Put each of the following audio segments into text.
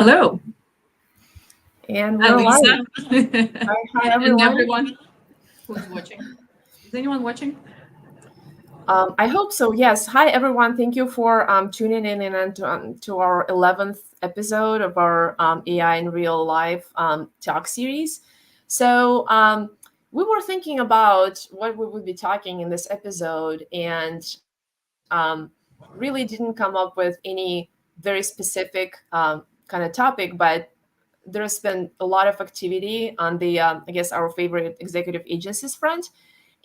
Hello, And we're live. Alisa, Hi, and everyone. everyone who's watching. Is anyone watching? I hope so. Yes. Hi, everyone. Thank you for tuning in and to our 11th episode of our AI in real life talk series. So, we were thinking about what we would be talking in this episode, and really didn't come up with any very specific kind of topic, but there's been a lot of activity on the, I guess, our favorite executive agencies front.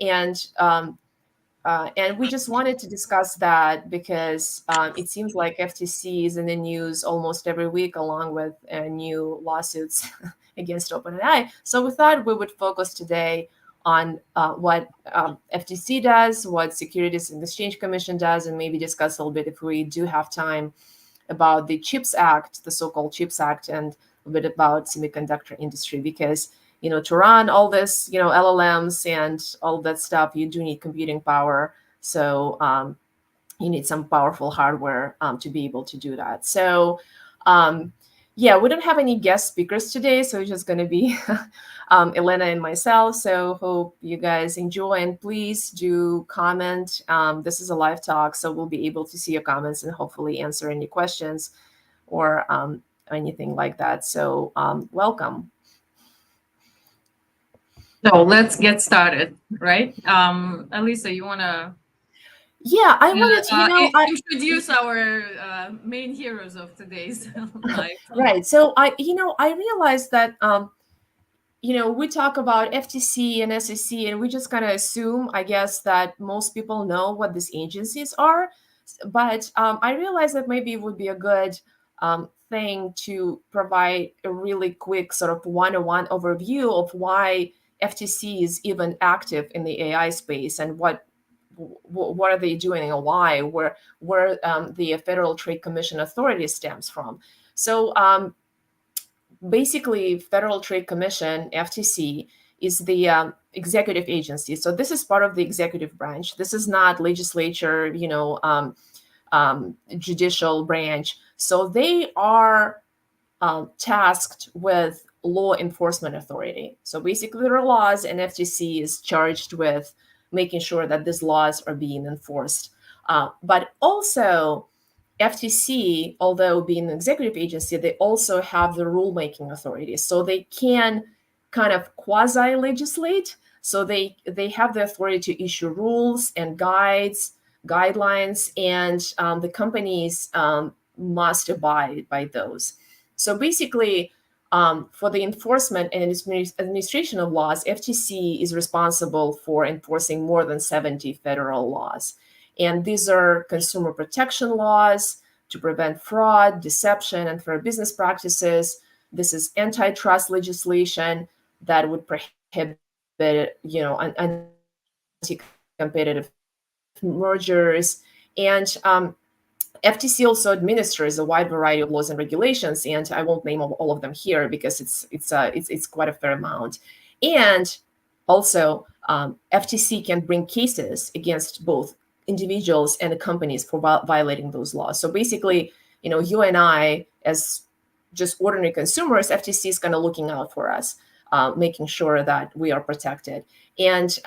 And we just wanted to discuss that because it seems like FTC is in the news almost every week, along with new lawsuits against OpenAI. So we thought we would focus today on what FTC does, what Securities and Exchange Commission does, and maybe discuss a little bit, if we do have time, about the CHIPS Act, the so-called CHIPS Act, and a bit about semiconductor industry. Because to run all this, LLMs and all that stuff, you do need computing power. So you need some powerful hardware to be able to do that. So yeah, we don't have any guest speakers today, so it's just going to be Elena and myself. So hope you guys enjoy, and please do comment. This is a live talk, so we'll be able to see your comments and hopefully answer any questions or anything like that. So welcome. So let's get started, right? Alisa, you wanna Yeah, I wanted to, introduce our main heroes of today's live? right. So I realized that we talk about FTC and SEC, and we just kind of assume, I guess, that most people know what these agencies are. But I realized that maybe it would be a good thing to provide a really quick sort of one-on-one overview of why FTC is even active in the AI space, and what are they doing, and why, where the Federal Trade Commission authority stems from. So basically, Federal Trade Commission, FTC, is the executive agency. So this is part of the executive branch. This is not legislature, judicial branch. So they are tasked with law enforcement authority. So basically, there are laws, and FTC is charged with making sure that these laws are being enforced. But also, FTC, although being an executive agency, they also have the rulemaking authority. So they can kind of quasi-legislate. So they have the authority to issue rules and guidelines, and the companies must abide by those. So basically, for the enforcement and administration of laws, FTC is responsible for enforcing more than 70 federal laws. And these are consumer protection laws to prevent fraud, deception, and fair business practices. This is antitrust legislation that would prohibit, anti-competitive mergers. And FTC also administers a wide variety of laws and regulations, and I won't name all of them here because it's quite a fair amount. And also, FTC can bring cases against both individuals and the companies for violating those laws. So basically, you and I, as just ordinary consumers, FTC is kind of looking out for us, making sure that we are protected. And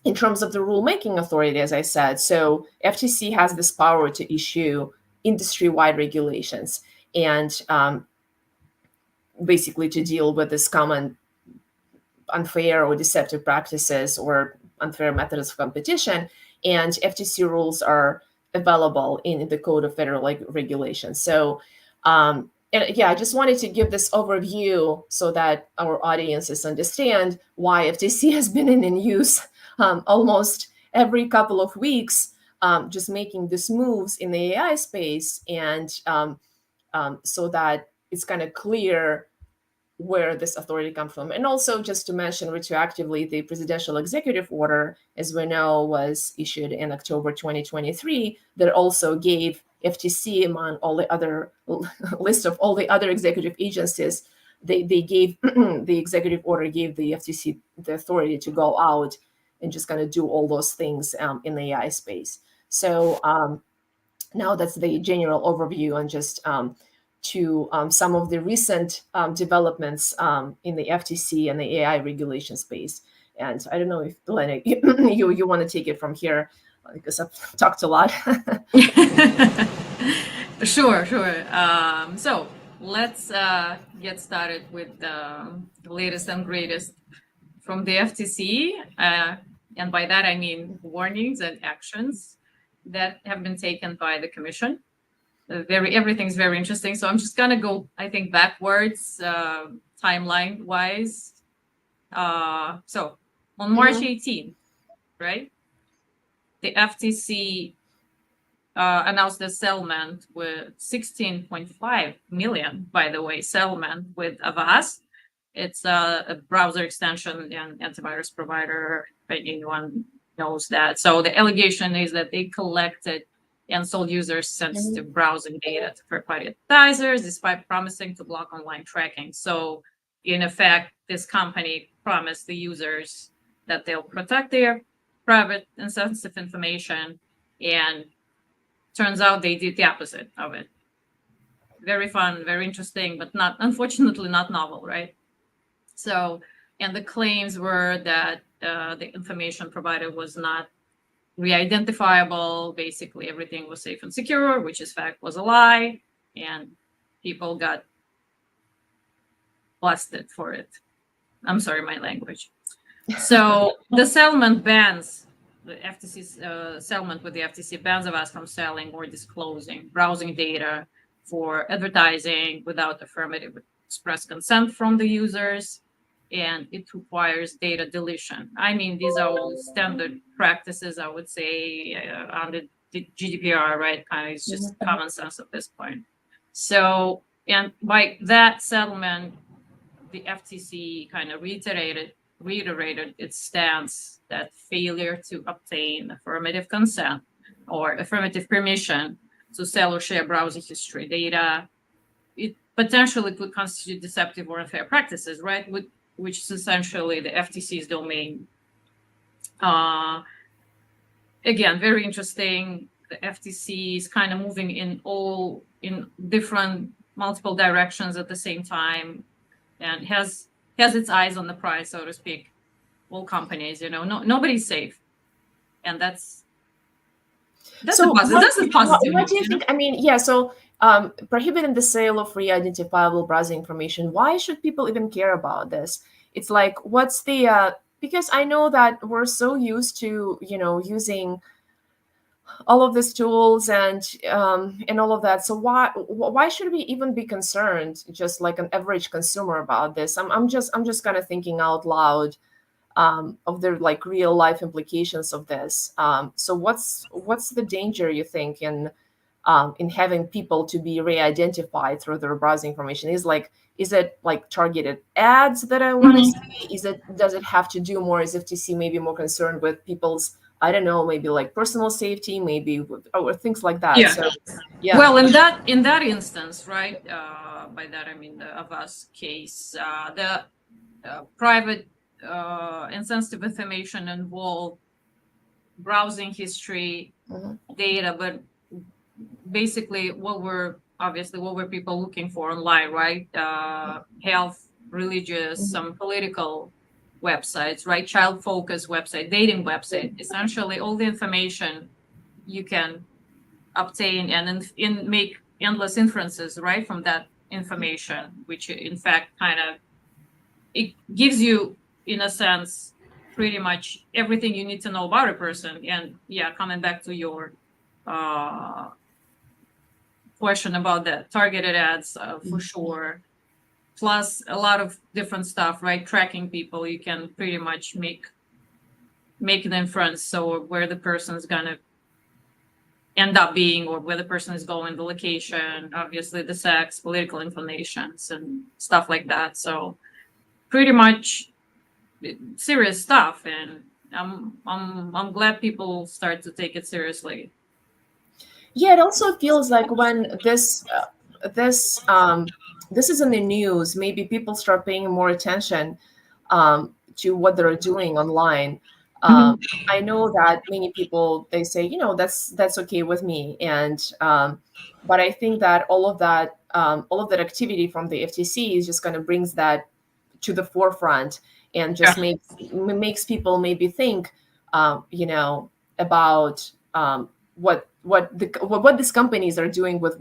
in terms of the rulemaking authority, as I said, so FTC has this power to issue industry-wide regulations and basically to deal with this common unfair or deceptive practices or unfair methods of competition. And FTC rules are available in the Code of Federal Regulations. So, and yeah, I just wanted to give this overview so that our audiences understand why FTC has been in the news almost every couple of weeks, just making these moves in the AI space, and so that it's kind of clear where this authority comes from. And also, just to mention retroactively, the presidential executive order, as we know, was issued in October 2023, that also gave FTC, among all the other list of all the other executive agencies, they gave the executive order gave the FTC the authority to go out and just kind of do all those things in the AI space. So now that's the general overview, and just to some of the recent developments in the FTC and the AI regulation space. And I don't know if Lena, you want to take it from here because I've talked a lot. Sure, sure. So let's get started with the latest and greatest from the FTC. And by that, I mean warnings and actions that have been taken by the Commission. Everything's very interesting. So I'm just going to go, I think, backwards, timeline wise. So on March 18th, right, the FTC announced a settlement with 16.5 million, by the way, settlement with Avast. It's a browser extension and antivirus provider, if anyone knows that. So the allegation is that they collected and sold users' sensitive browsing data to third-party advertisers, despite promising to block online tracking. So in effect, this company promised the users that they'll protect their private and sensitive information, and turns out they did the opposite of it. Very fun, very interesting, but not, unfortunately, not novel, right? So, and the claims were that the information provided was not re-identifiable. Basically, everything was safe and secure, which in fact was a lie, and people got busted for it. I'm sorry, my language. So the settlement bans, the FTC's settlement with the FTC bans us from selling or disclosing browsing data for advertising without affirmative express consent from the users, and it requires data deletion. I mean, these are all standard practices, I would say, under the GDPR, right? Kind of, it's just common sense at this point. So, and by that settlement, the FTC kind of reiterated its stance that failure to obtain affirmative consent or affirmative permission to sell or share browser history data, it potentially could constitute deceptive or unfair practices, right? Which is essentially the FTC's domain. Again, very interesting. The FTC is kind of moving in different multiple directions at the same time, and has its eyes on the prize, so to speak. All companies, nobody's safe, and that's So a positive. That's a positive. What do you think? I mean, yeah. So prohibiting the sale of free identifiable browsing information. Why should people even care about this? It's like, what's the? Because I know that we're so used to using all of these tools and all of that. So why should we even be concerned, just like an average consumer, about this? I'm just kind of thinking out loud of the like real life implications of this. So what's the danger, you think, in having people to be re-identified through their browsing information? Is it like targeted ads that I want to see? Does it have to do more? Is FTC maybe more concerned with people's, I don't know, maybe like personal safety, maybe or things like that? Yeah. So, yeah. Well, in that instance, right? By that I mean the Avast case, the private and sensitive information involved browsing history data, but basically what were people looking for online, right? Health, religious, some political websites, right? Child focused website, dating website, essentially all the information you can obtain and make endless inferences, right, from that information, which in fact kind of, it gives you, in a sense, pretty much everything you need to know about a person. And yeah, coming back to your question about the targeted ads, for sure, plus a lot of different stuff, right? Tracking people, you can pretty much make an inference, so where the person's gonna end up being, or where the person is going, the location, obviously the sex, political inclinations, and stuff like that. So pretty much serious stuff, and I'm glad people start to take it seriously. Yeah, it also feels like when this is in the news, maybe people start paying more attention to what they're doing online. um, I know that many people, they say, that's okay with me, and but I think that all of that activity from the FTC is just kind of brings that to the forefront, and Yeah. just makes people maybe think, about what these companies are doing with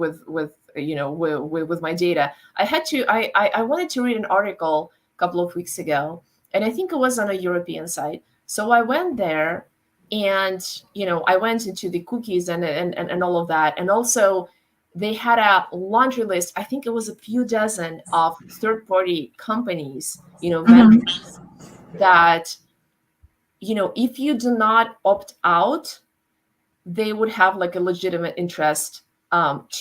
my data. I wanted to read an article a couple of weeks ago, and I think it was on a European site. So I went there, and I went into the cookies and all of that, and also they had a laundry list. I think it was a few dozen of third-party companies, Mhm. vendors, that if you do not opt out, they would have like a legitimate interest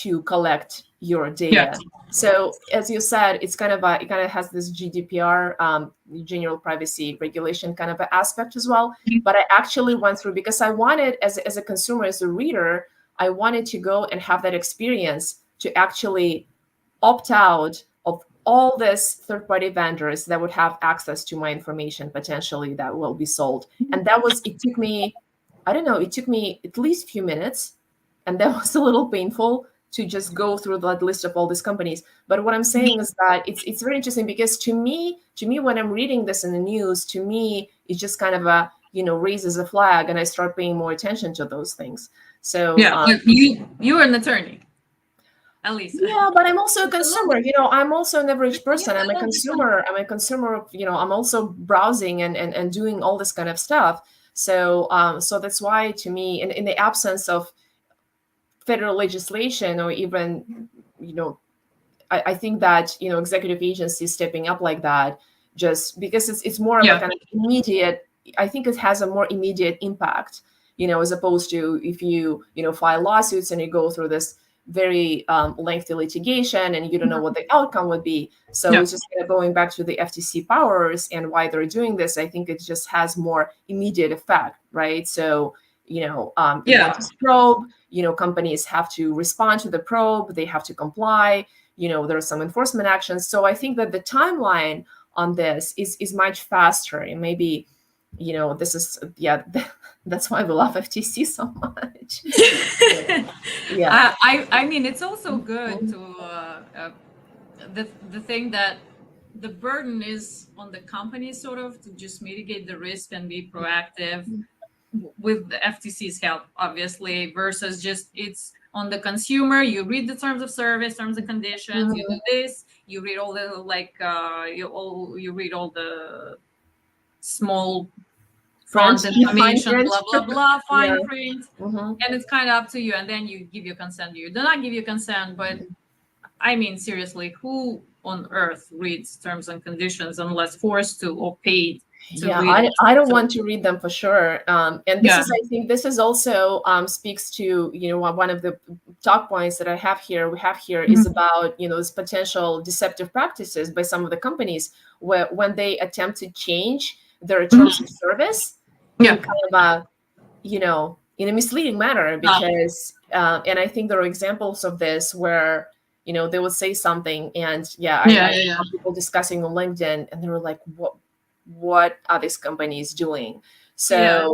to collect your Yeah. data. So as you said, it kind of has this GDPR, general privacy regulation kind of a aspect as well. But I actually went through, because I wanted, as a consumer, as a reader, I wanted to go and have that experience to actually opt out of all these third-party vendors that would have access to my information potentially that will be sold. And it took me, I don't know, it took me at least a few minutes, and that was a little painful to just go through that list of all these companies. But what I'm saying is that it's very interesting, because to me when I'm reading this in the news, to me it just kind of raises a flag, and I start paying more attention to those things. So Yeah. But you're an attorney, at least. yeah, but I'm also a It's a little bit. consumer. I'm also an average Yeah, person. I'm a a little different. consumer. I'm a consumer of, I'm also browsing and doing all this kind of stuff. So that's why, to me, in the absence of federal legislation, or even, you know, I think that, executive agencies stepping up like that, just because it's more of a Yeah. kind of immediate, I think it has a more immediate impact, as opposed to if you, file lawsuits and you go through this very lengthy litigation and you don't know what the outcome would be. So Yeah. it's just kind of going back to the FTC powers and why they're doing this. I think it just has more immediate effect, right? So, Yeah. once probe, companies have to respond to the probe, they have to comply, there are some enforcement actions. So I think that the timeline on this is much faster, and maybe, this is, yeah, that's why we love FTC so much. Yeah. I mean, it's also good Mhm. to the thing that the burden is on the company, sort of, to just mitigate the risk and be proactive with the FTC's help, obviously, versus just it's on the consumer. You read the terms of service, terms and conditions. You do this. You read all the you read all the small Print, font fine information, print. blah blah blah, Yeah. fine print, Hmm. and it's kind of up to you. And then you give your consent. You do not give your consent, but I mean, seriously, who on earth reads terms and conditions unless forced to or paid to Yeah, read I, it? I don't So want to read them for sure. And this yeah. is, I think, this is also speaks to, one of the talk points that we have here is Mhm. about, this potential deceptive practices by some of the companies, where when they attempt to change their terms of Mhm. service in Yeah. kind of a, in a misleading manner, Uh, because, and I think there are examples of this where, they would say something, and yeah, yeah, I yeah, yeah. saw people discussing on LinkedIn, and they were like, what are these companies doing? Yeah.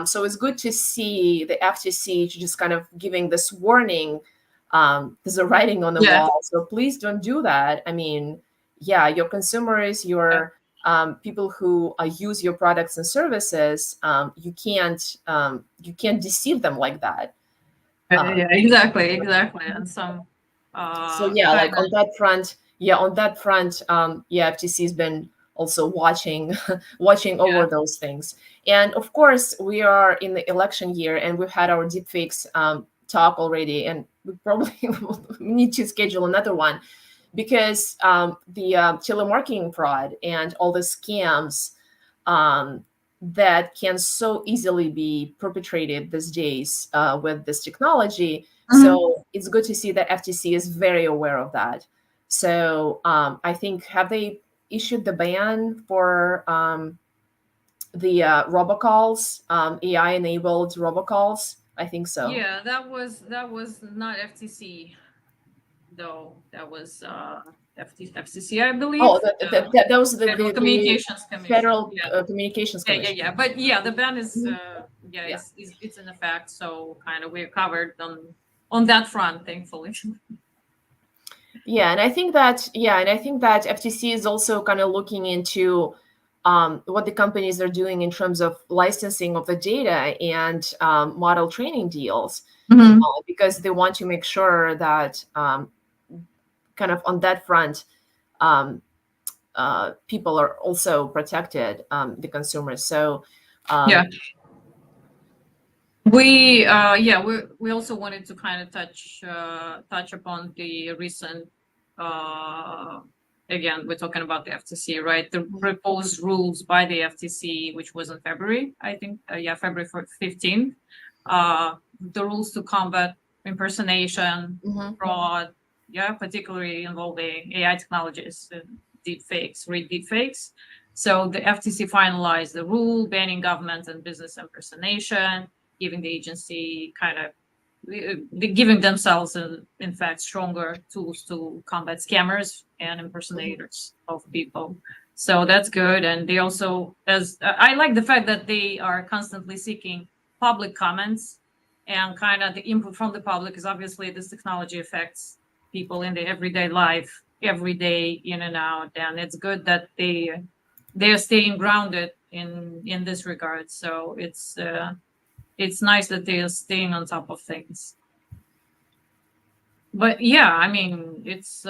So it's good to see the FTC just kind of giving this warning. There's a writing on the Yeah. wall, so please don't do that. I mean, yeah, your consumers, Yeah. your people who use your products and services, you can't deceive them like that. Yeah, Um, yeah, exactly, exactly. And some so yeah, kind like on that front, yeah, FTC has been also watching watching of, over those things. And of course, we are in the election year, and we've had our deepfakes talk already, and we probably need to schedule another one, because the telemarketing fraud and all the scams um, that can so easily be perpetrated these days with this technology. yeah. So it's good to see that FTC is very aware of that. So I think, have they issued the ban for the robocalls, AI-enabled robocalls? I think so. Yeah, that was not FTC though. That was FCC, I believe. Oh, that was Federal the Communications Commission. Federal Yeah. Communications Yeah, yeah, Commission. yeah. But yeah, the ban is Mhm. yeah, Yeah. it's in effect. So kind of we're covered on that front, thankfully. Yeah, and I think that FTC is also kind of looking into what the companies are doing in terms of licensing of the data and model training deals, Mhm. because they want to make sure that kind of on that front, um, people are also protected, the consumers. So, Yeah. um, We also wanted to kind of touch upon the recent uh again, we're talking about the FTC, right? The proposed rules by the FTC, which was in February, I think, February 15th. The rules to combat impersonation, mhm, fraud, yeah, particularly involving AI technologies, deep fakes, read deep fakes. So the FTC finalized the rule banning government and business impersonation, giving the agency kind of giving themselves, in fact, stronger tools to combat scammers and mhm, impersonators of people. So that's good. And they also, as I like the fact that they are constantly seeking public comments and kind of the input from the public, because obviously this technology affects people in their everyday life, every day, in and out. And it's good that they're staying grounded in this regard. So it's nice that they're staying on top of things. But yeah, I mean, it's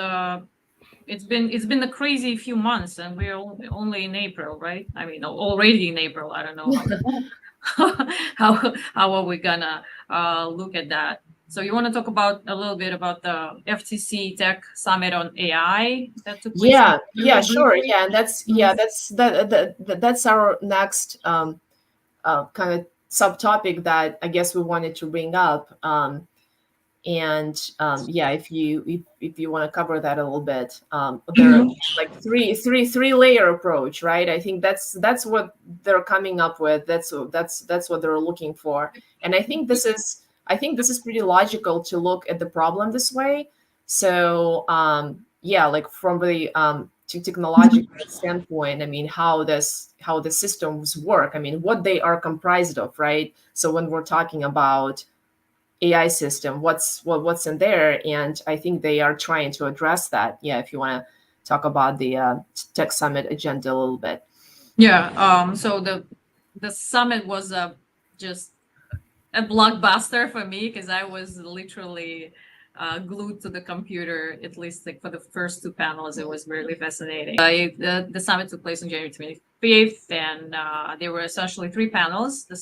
been a crazy few months, and we're only in April, right? I mean, already in April. I don't know how are we gonna look at that. So you want to talk about a little bit about the FTC Tech Summit on AI that took place in yeah, yeah, February sure, briefly? yeah, and Mhm. that's our next kind of subtopic that I guess we wanted to bring up. And yeah, if you want to cover that a little bit, there are Mhm. like three layer approach, right? I think that's what they're coming up with. That's what they're looking for, and I think this is pretty logical to look at the problem this way. So yeah, like from the technological standpoint, I mean, how the systems work. I mean, what they are comprised of, right? So when we're talking about AI system, what's in there, and I think they are trying to address that. Yeah, if you want to talk about the Tech Summit agenda a little bit. Yeah. So the summit was just a blockbuster for me because I was literally glued to the computer, at least like for the first two panels. It was really fascinating. The summit took place on January 25th, and there were essentially three panels. The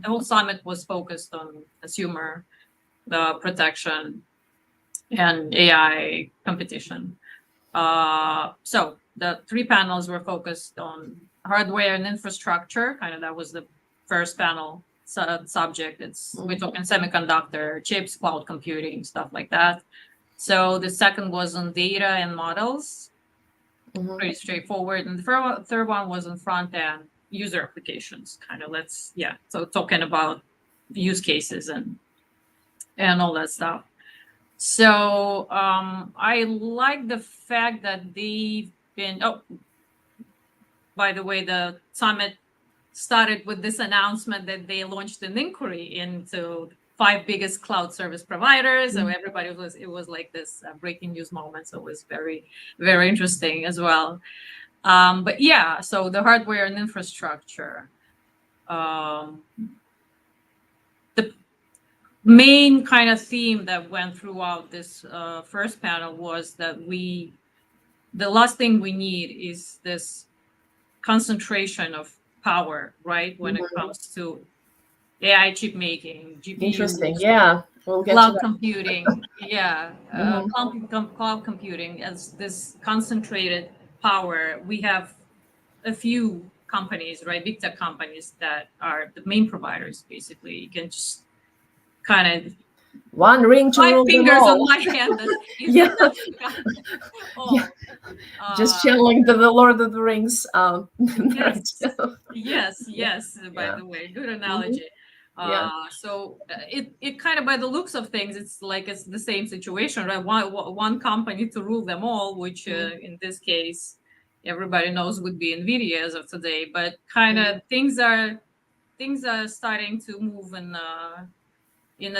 whole summit was focused on consumer protection and AI competition. So the three panels were focused on hardware and infrastructure. Kind of that was the first panel subject. We're talking semiconductor chips, cloud computing, stuff like that. So the second was on data and models, Mhm. pretty straightforward. And the third one was on front end user applications. Kind of so talking about use cases and all that stuff. So I like the fact that they've been. Oh, by the way, the summit started with this announcement that they launched an inquiry into five biggest cloud service providers. So everybody it was like this breaking news moment. So it was very, very interesting as well. But yeah, so the hardware and infrastructure. Um, the main kind of theme that went throughout this first panel was that the last thing we need is this concentration of power, right? When it Mhm. comes to AI chip making, Interesting. GPUs, Yeah, we'll get to cloud that. computing, yeah, Mhm. cloud computing as this concentrated power. We have a few companies, right? Big tech companies that are the main providers. Basically, you can just kind of One ring to five rule them fingers on all. my hand that you Yeah, cannot got yeah. all. Just Uh, channeling the Lord of the Rings. Right. yes, yes, Yeah. yes. By Yeah. the way, good Hmm. analogy. Yeah. So it kind of, by the looks of things, it's like it's the same situation, right? One company to rule them all, which Mhm. in this case everybody knows would be Nvidia as of today. But kind Mhm. of things are starting to move in a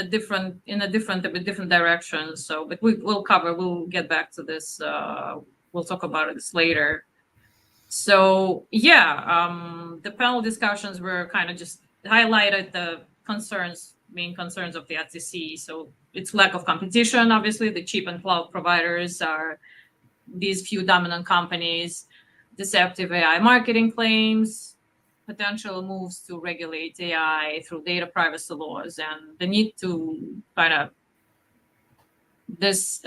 different direction. So, but we'll get back to this. We'll talk about this later. So yeah, the panel discussions were kind of just highlighted the main concerns of the FTC. So it's lack of competition. Obviously, the cheap and cloud providers are these few dominant companies, deceptive AI marketing claims, potential moves to regulate AI through data privacy laws, and the need to kind of this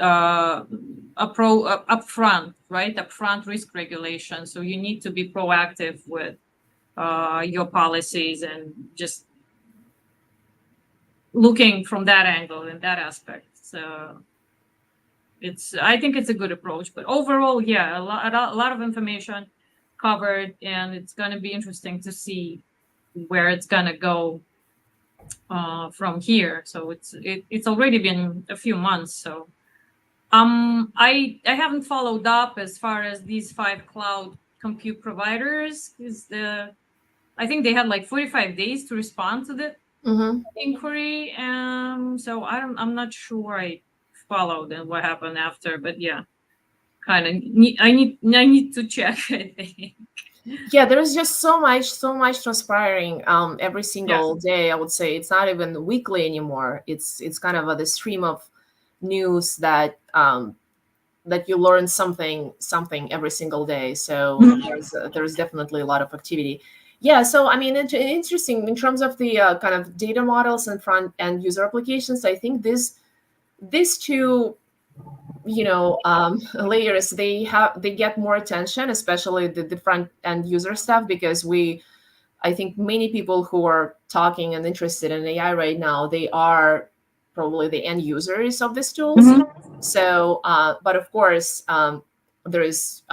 upfront, right? Upfront risk regulation. So you need to be proactive with your policies and just looking from that angle and that aspect. So I think it's a good approach. But overall, yeah, a lot of information covered, and it's going to be interesting to see where it's going to go from here. So it's already been a few months. So I haven't followed up as far as these five cloud compute providers, because I think they had like 45 days to respond to the Mhm. inquiry. So I'm not sure I followed and what happened after, but yeah, kind of I need to check. I think. Yeah, there's just so much transpiring every Yeah. single day. I would say it's not even weekly anymore. It's kind of the stream of news that you learn something every single day. So there's definitely a lot of activity. Yeah, so I mean, interesting in terms of the kind of data models and front end user applications. I think these two, layers, they get more attention, especially the front end user stuff, because I think many people who are talking and interested in AI right now, they are probably the end users of these tools. Mhm. So, but of course, there is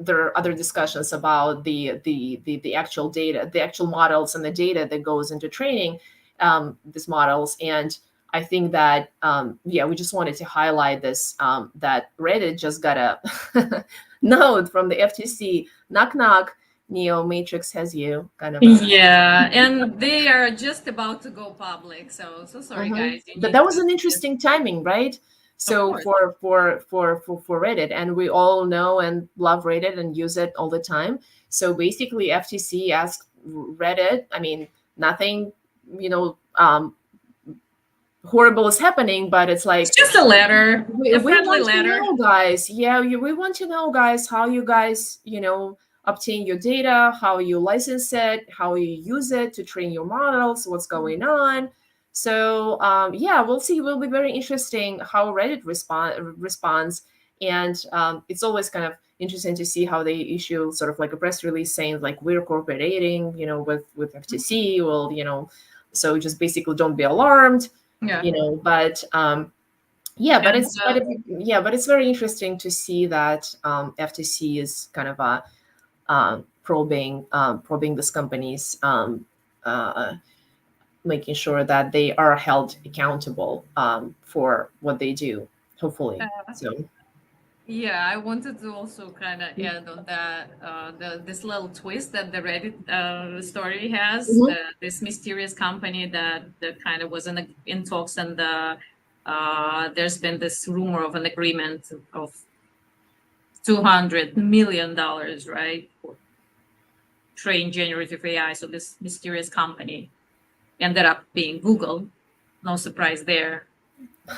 there are other discussions about the actual data, the actual models, and the data that goes into training these models. And I think that yeah, we just wanted to highlight this, that Reddit just got a note from the FTC. Knock knock. Neo Matrix has you, kind of a. Yeah, and they are just about to go public. So sorry, Mhm. guys. You But need that was to an just, interesting timing, right? of So course. for Reddit, and we all know and love Reddit and use it all the time. So basically, FTC asked Reddit. I mean, nothing, you know, horrible is happening, but it's It's like just a letter, a we friendly want to letter. know, guys. Yeah, we want to know, guys, how you guys, obtain your data, how you license it, how you use it to train your models, what's going on. So yeah, we'll see. It will be very interesting how Reddit responds, and it's always kind of interesting to see how they issue sort of like a press release saying like we're cooperating, with FTC. Well, so just basically don't be alarmed, Yeah. but yeah, but And it's very interesting to see that FTC is kind of probing these companies, uh, making sure that they are held accountable for what they do. Hopefully, so. yeah, I wanted to also kind of add on that this little twist that the Reddit story has. Mhm. This mysterious company that kind of was in talks, and there's been this rumor of an agreement of $200 million, right, for train generative AI. So this mysterious company ended up being Google. No surprise there.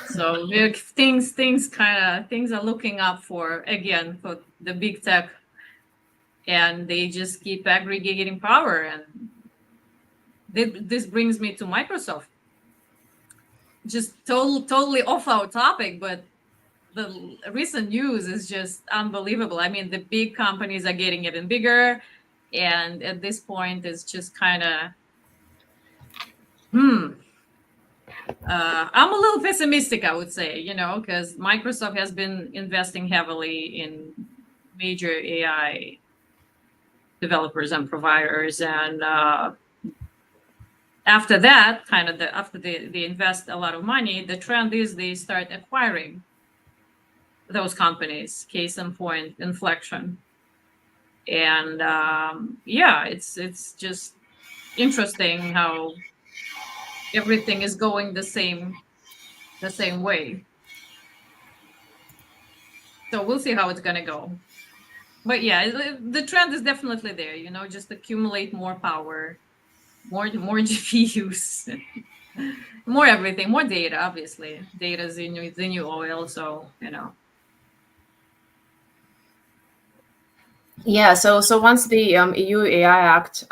So things are looking up for, again, for the big tech, and they just keep aggregating power. And this brings me to Microsoft. Just totally off our topic, but the recent news is just unbelievable. I mean, the big companies are getting even bigger, and at this point, it's just kind of hmm. I'm a little pessimistic, I would say, because Microsoft has been investing heavily in major AI developers and providers, and after that, kind of after they invest a lot of money, the trend is they start acquiring those companies. Case in point, inflection. And yeah, it's just interesting how everything is going the same way. So we'll see how it's gonna go. But yeah, the trend is definitely there. Just accumulate more power, more GPUs, more everything, more data. Obviously, data is the new oil. So Yeah, so once the EU AI Act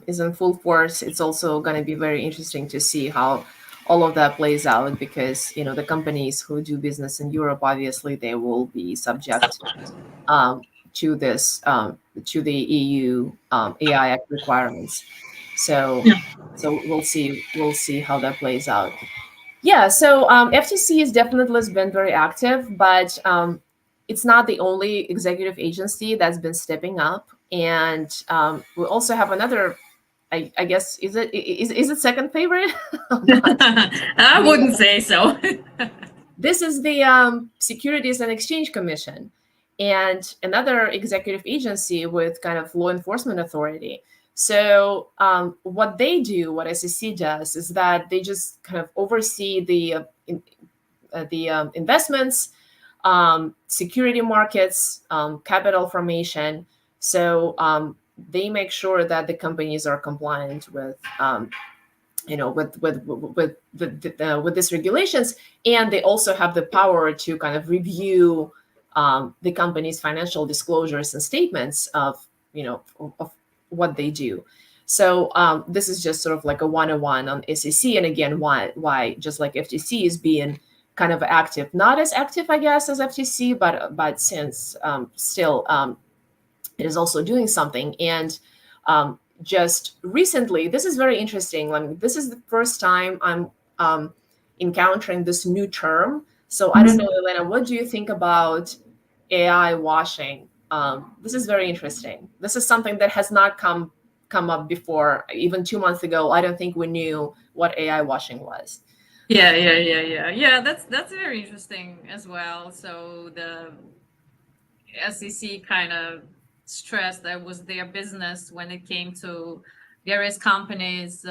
is in full force, it's also going to be very interesting to see how all of that plays out, because the companies who do business in Europe, obviously they will be subject um, to this to the EU AI Act requirements. So Yeah. so we'll see how that plays out. Yeah, so FTC is definitely has been very active, but it's not the only executive agency that's been stepping up. And we also have another. I guess is it second favorite? I'm not. I I mean, wouldn't say so. this is the Securities and Exchange Commission, and another executive agency with kind of law enforcement authority. So what they do, what SEC does, is that they just kind of oversee the investments, security markets, capital formation. So they make sure that the companies are compliant with these regulations, and they also have the power to kind of review the company's financial disclosures and statements of what they do. So this is just sort of like a 101 on SEC, and again, why just like FTC is being kind of active, not as active, I guess, as FTC, but since still it is also doing something. And just recently, this is very interesting. This is the first time I'm encountering this new term. So I don't know, Elena, what do you think about AI washing? This is very interesting. This is something that has not come up before. Even 2 months ago, I don't think we knew what AI washing was. Yeah. That's very interesting as well. So the SEC kind of stressed that was their business when it came to various companies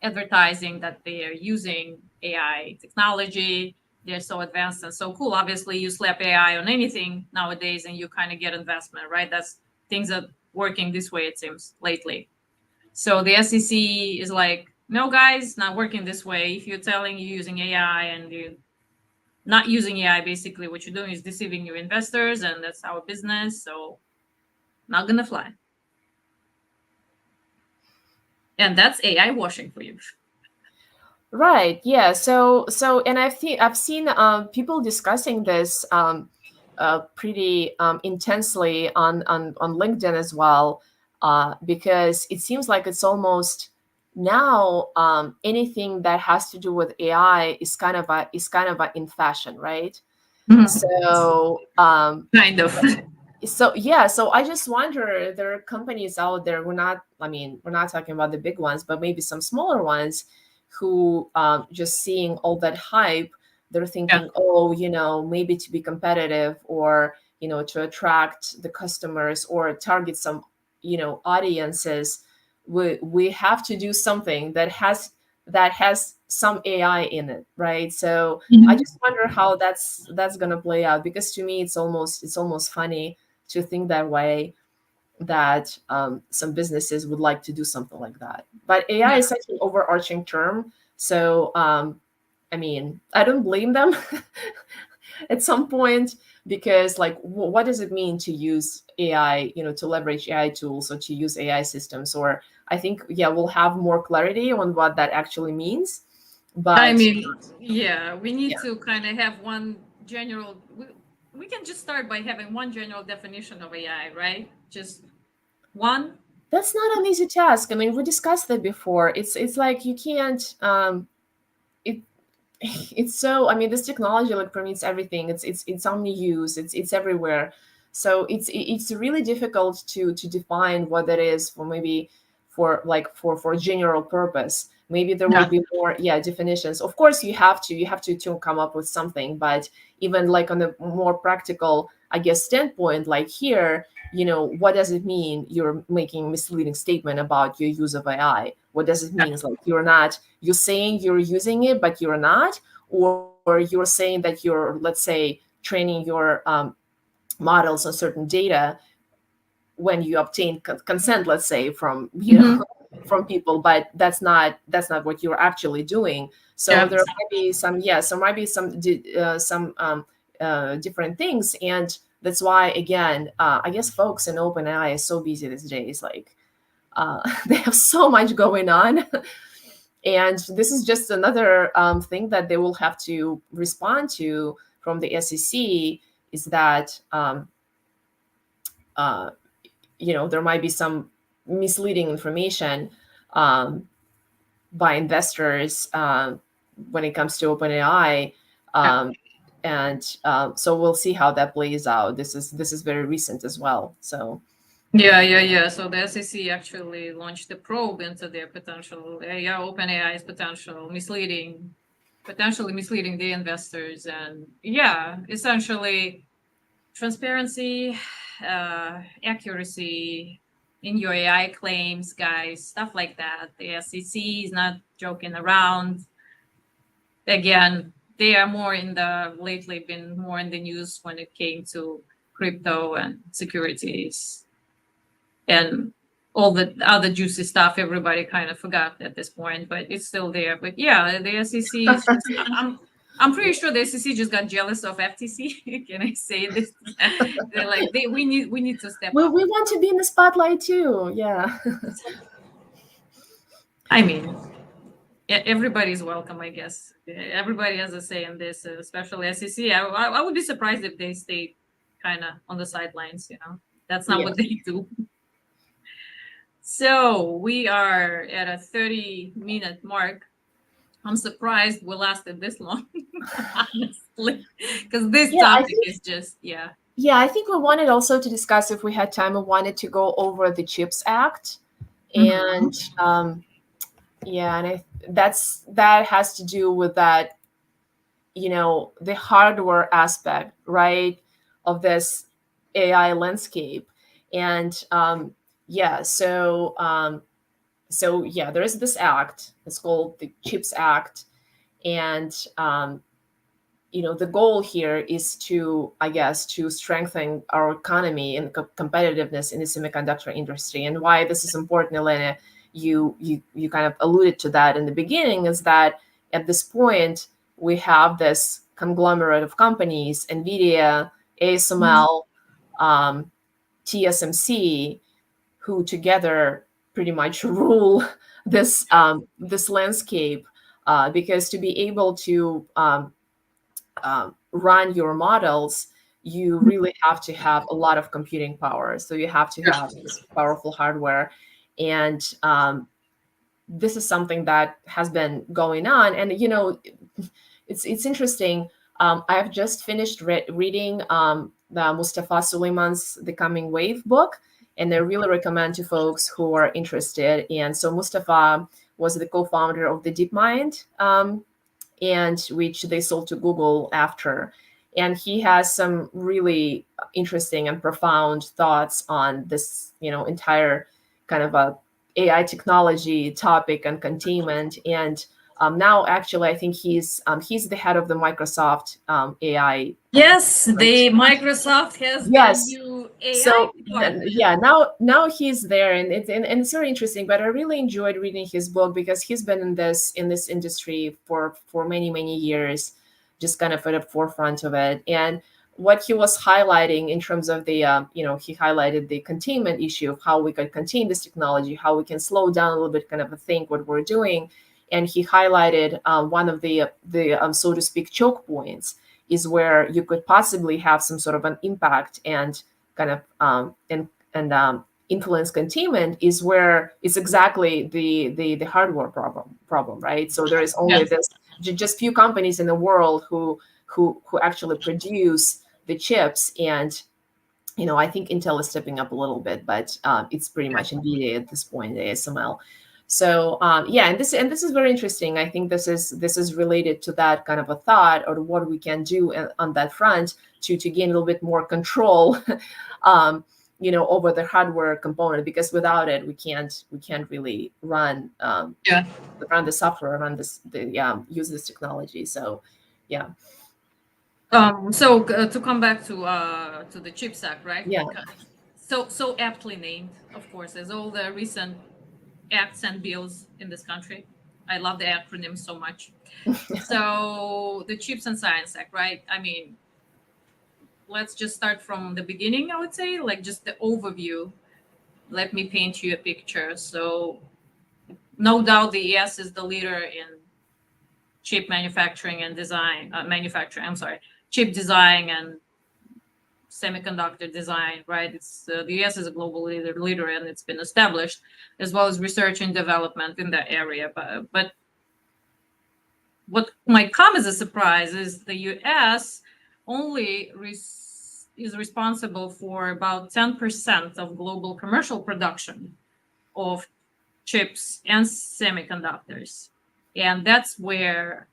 advertising that they are using AI technology. They're so advanced and so cool. Obviously, you slap AI on anything nowadays, and you kind of get investment, right? That's things are working this way. It seems lately. So the SEC is like, no, guys, not working this way. If you're telling you using AI and you're not using AI, basically what you're doing is deceiving your investors, and that's our business. So not gonna fly. And that's AI washing for you. Right. Yeah. And I've seen people discussing this pretty intensely on LinkedIn as well, because it seems like it's almost now anything that has to do with AI is kind of in fashion, right? Mhm. So Kind of. so yeah, so I just wonder, there are companies out there, we're not talking about the big ones, but maybe some smaller ones who just seeing all that hype, they're Yeah. thinking, oh, maybe to be competitive, or to attract the customers or target some audiences, we have to do something that has some AI in it, right? So I Mhm. just wonder how that's going to play out, because to me it's almost funny to think that way, that some businesses would like to do something like that. But AI Yeah. is such an overarching term. So, I mean, I don't blame them at some point, because, like, what does it mean to use AI, to leverage AI tools or to use AI systems? Or I think, yeah, we'll have more clarity on what that actually means. I But mean, yeah, we need yeah, to kind of have one general. We can just start by having one general definition of AI, right? Just one. that's not an easy task. I mean, we discussed that before. It's like you can't. It it's so, I mean, this technology like permeates everything. It's only use, it's everywhere. So it's really difficult to define what that is for, maybe for like for general purpose. Maybe there will Yeah. be more, definitions. Of course, you have to come up with something, but even like on a more practical, I guess, standpoint, like here, what does it mean you're making misleading statement about your use of AI? What does it mean? It's like you're saying you're using it, but you're not, or you're saying that you're, let's say, training your models on certain data when you obtain consent, let's say, from Hmm. from people, but that's not what you're actually doing. So Yeah. there might be some different things, and that's why, again, I guess folks in OpenAI is so busy these days. Like, they have so much going on, and this is just another thing that they will have to respond to from the SEC, is that uh, there might be some misleading information um, by investors when it comes to OpenAI, Yeah. um, and so we'll see how that plays out. This is very recent as well. So Yeah, yeah, yeah. So the SEC actually launched a probe into their potential, yeah, OpenAI's potentially misleading the investors, and yeah, essentially transparency, accuracy in your AI claims, guys, stuff like that. The SEC is not joking around. Again, they are more in the lately been more in the news when it came to crypto and securities and all the other juicy stuff everybody kind of forgot at this point, but it's still there. But yeah, the SEC is just I'm pretty sure the SEC just got jealous of FTC. Can I say this? They're like we need to step up. we want to be in the spotlight too. Yeah. I mean, everybody's welcome, I guess. Everybody has a say in this, especially SEC. I would be surprised if they stay kind of on the sidelines. That's not Yeah. what they do. So we are at a 30-minute mark. I'm surprised we lasted this long, honestly, because this Yeah, I topic think is just, yeah. yeah, I think we wanted also to discuss, if we had time, we wanted to go over the CHIPS Act, Hmm. and yeah, and that has to do with that, the hardware aspect, right, of this AI landscape. And yeah, so yeah, there is this act. It's called the CHIPS Act, and the goal here is to, I guess, to strengthen our economy and competitiveness in the semiconductor industry. And why this is important, Elena, you kind of alluded to that in the beginning, is that at this point we have this conglomerate of companies: NVIDIA, ASML, um, TSMC, who together pretty much rule this landscape. Because to be able to run your models, you really have to have a lot of computing power. So you have to have this powerful hardware, and this is something that has been going on. And it's interesting. I've just finished reading the Mustafa Suleiman's The Coming Wave book, and I really recommend to folks who are interested. And so Mustafa was the co-founder of the DeepMind, and which they sold to Google after. And he has some really interesting and profound thoughts on this, entire kind of a AI technology topic and containment. And now, actually, I think he's the head of the Microsoft AI. Yes, Right. the Microsoft has the Yes. new AI So department. yeah, now he's there, and it's very interesting. But I really enjoyed reading his book because he's been in this industry for many years, just kind of at the forefront of it. And what he was highlighting in terms of the he highlighted the containment issue of how we could contain this technology, how we can slow down a little bit, kind of think what we're doing. And he highlighted one of the so to speak choke points is where you could possibly have some sort of an impact and kind of influence containment, is where it's exactly the hardware problem, right? So there is only Yes. this just few companies in the world who actually produce the chips. And I think Intel is stepping up a little bit, but it's pretty much NVIDIA at this point, ASML. So yeah, and this is very interesting. I think this is related to that kind of a thought, or what we can do on that front to gain a little bit more control, um, over the hardware component, because without it we can't really Yeah. run the software, use this technology. So yeah. So to come back to the CHIPS Act, right? Yeah. So aptly named, of course, as all the recent acts and bills in this country. I love the acronym so much. So the Chips and Science Act, right? I mean, let's just start from the beginning, I would say, like just the overview. Let me paint you a picture. So no doubt the ES is the leader in chip manufacturing and design, I'm sorry, chip design and semiconductor design, right? It's the U.S. is a global leader, and it's been established, as well as research and development in that area. But what might come as a surprise is the U.S. only is responsible for about 10% of global commercial production of chips and semiconductors, and that's where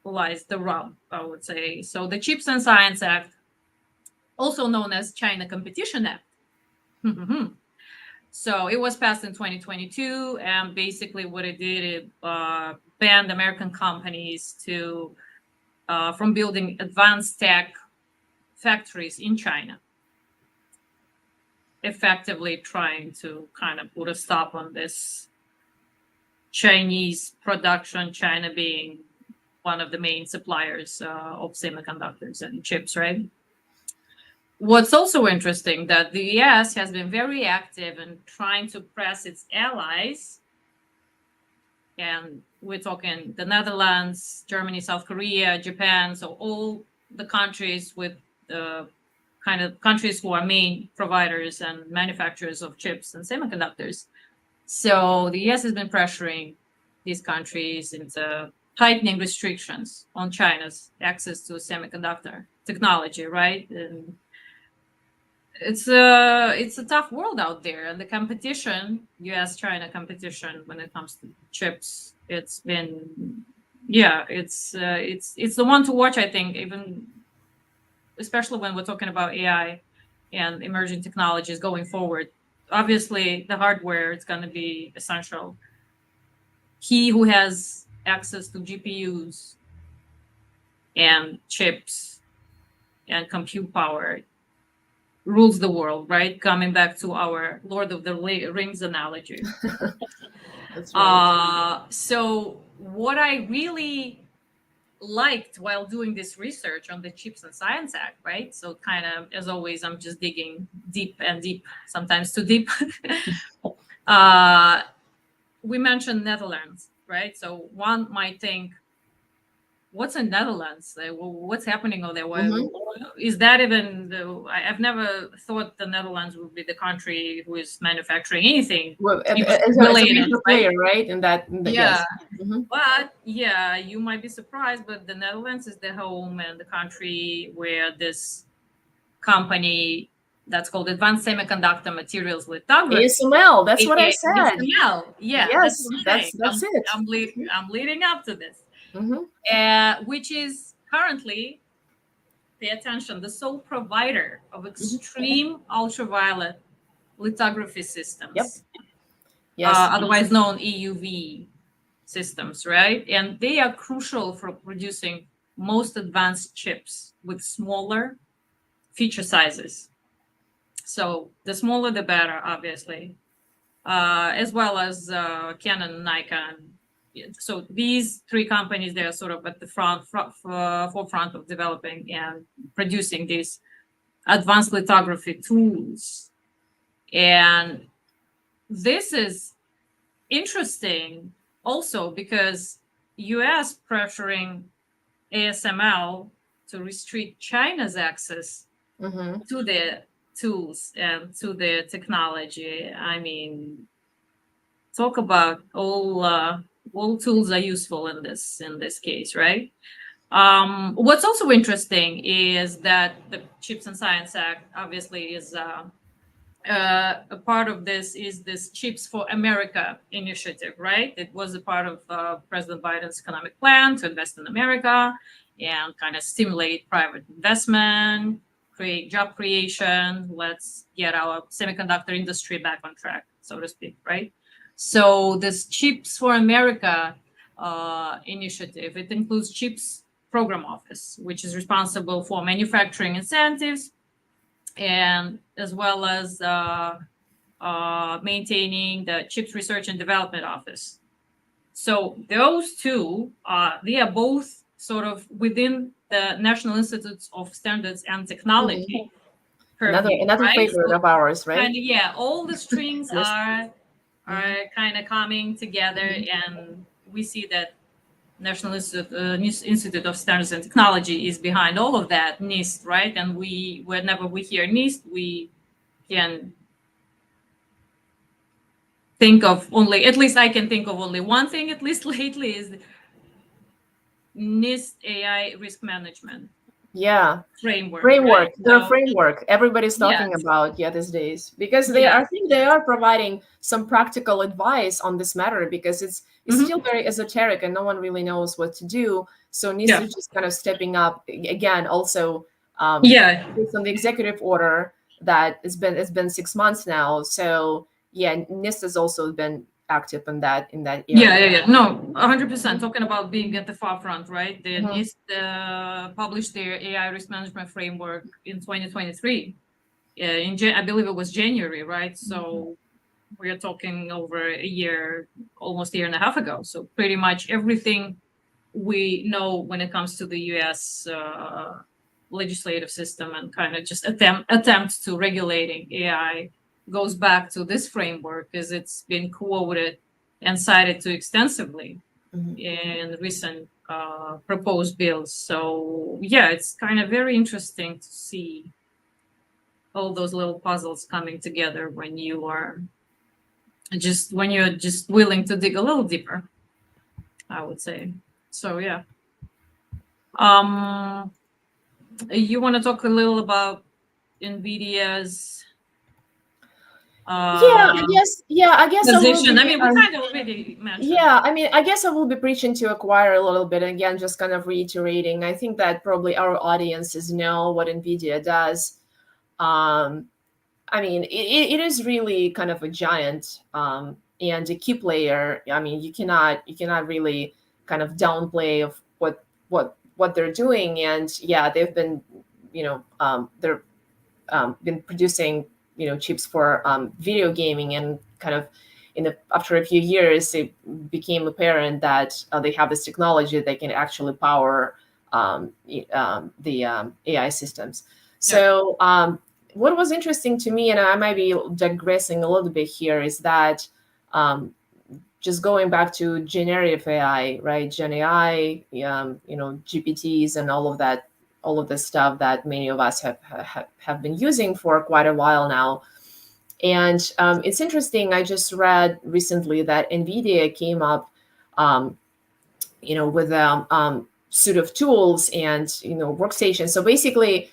lies the rub, I would say. So the Chips and Science Act, also known as China Competition Act. So it was passed in 2022, and basically what it did, it banned American companies to from building advanced tech factories in China, effectively trying to kind of put a stop on this Chinese production, China being one of the main suppliers of semiconductors and chips, right? What's also interesting that the US has been very active in trying to press its allies, and we're talking the Netherlands, Germany, South Korea, Japan, so all the countries with the kind of countries who are main providers and manufacturers of chips and semiconductors. So the US has been pressuring these countries into tightening restrictions on China's access to semiconductor technology, right? And it's a tough world out there, and the competition, U.S. China competition, when it comes to chips, it's been, yeah, it's the one to watch. I think, even especially when we're talking about AI and emerging technologies going forward. Obviously, the hardware is going to be essential. He who has access to GPUs and chips and compute power rules the world, right? Coming back to our Lord of the Rings analogy. That's right. So what I really liked while doing this research on the Chips and Science Act, right? So kind of, as always, I'm just digging deep and deep, sometimes too deep. uh, we mentioned Netherlands, right? So one might think, what's in Netherlands? Like, what's happening over there? Hmm. Is that even? I've never thought the Netherlands would be the country who is manufacturing anything Well, even as a related, major right? player, right? Yeah, Yes. Hmm. but yeah, you might be surprised, but the Netherlands is the home and the country where this company that's called Advanced Semiconductor Materials Lithography, ASML. That's what I aka said. ASML. Yeah, that's Yes, what I'm saying. that's it. I'm leading up to this, Hmm. which is currently, pay attention, the sole provider of Hmm. extreme ultraviolet lithography Yep. systems, Yes. otherwise known EUV systems, right? And they are crucial for producing most advanced chips with smaller feature sizes. So the smaller, the better, obviously, as well as Canon, Nikon. So these three companies, they are sort of at the forefront of developing and producing these advanced lithography tools. And this is interesting also because US pressuring ASML to restrict China's access Hmm. to the tools and to the technology. I mean, talk about all tools are useful in this case, right? What's also interesting is that the Chips and Science Act obviously is a part of this is this Chips for America initiative, right? It was a part of President Biden's economic plan to invest in America and kind of stimulate private investment, create job creation. Let's get our semiconductor industry back on track, so to speak, right? So this Chips for America initiative, it includes Chips Program Office, which is responsible for manufacturing incentives and as well as maintaining the Chips Research and Development Office. So those two, they are both sort of within the National Institutes of Standards and Mhm. Technology purview, Another right? favorite So of ours, kind right? of yeah, all the strings Yes. are Mhm. kind of coming together, Mhm. and we see that Institute of Standards and Technology is behind all of that, NIST, right? And we, whenever we hear NIST, we can think of only, at least I can think of only one thing, at least lately, is NIST AI risk management Yeah. framework, right? Framework, their So framework everybody's talking yes, about, yeah, these days, because they, yes, I think they are providing some practical advice on this matter, because it's hmm still very esoteric and no one really knows what to do. So NIST yeah, is just kind of stepping up again. Also, um, yeah, based on the executive order that it's been 6 months now. So yeah, NIST has also been active in that area. yeah. No, 100%. Mhm. Talking about being at the forefront, right? The Mhm. NIST published their AI risk management framework in 2023. I believe it was January, right? Mhm. So we are talking over a year, almost a year and a half ago. So pretty much everything we know when it comes to the U.S. Legislative system and kind of just attempts to regulating AI goes back to this framework, because it's been quoted and cited too extensively Mhm. in recent proposed bills. So yeah, it's kind of very interesting to see all those little puzzles coming together when you're just willing to dig a little deeper, I would say. So yeah. Um, you want to talk a little about NVIDIA's Yeah, I uh, guess. Yeah, I guess I will position? I be. mean, we kind of already mentioned Yeah, it. I mean, I guess I will be preaching to acquire a little bit. Again, just kind of reiterating. I think that probably our audiences know what NVIDIA does. Um, I mean, it is really kind of a giant, and a key player. I mean, you cannot really kind of downplay of what they're doing. And yeah, they've been, they're been producing, chips for video gaming, and kind of after a few years it became apparent that they have this technology that can actually power the AI systems. Yeah. So what was interesting to me, and I might be digressing a little bit here, is that um, just going back to generative AI, right? Gen AI, GPTs, and all of this stuff that many of us have been using for quite a while now. And it's interesting. I just read recently that NVIDIA came up, um, with a suite of tools and workstations. So basically,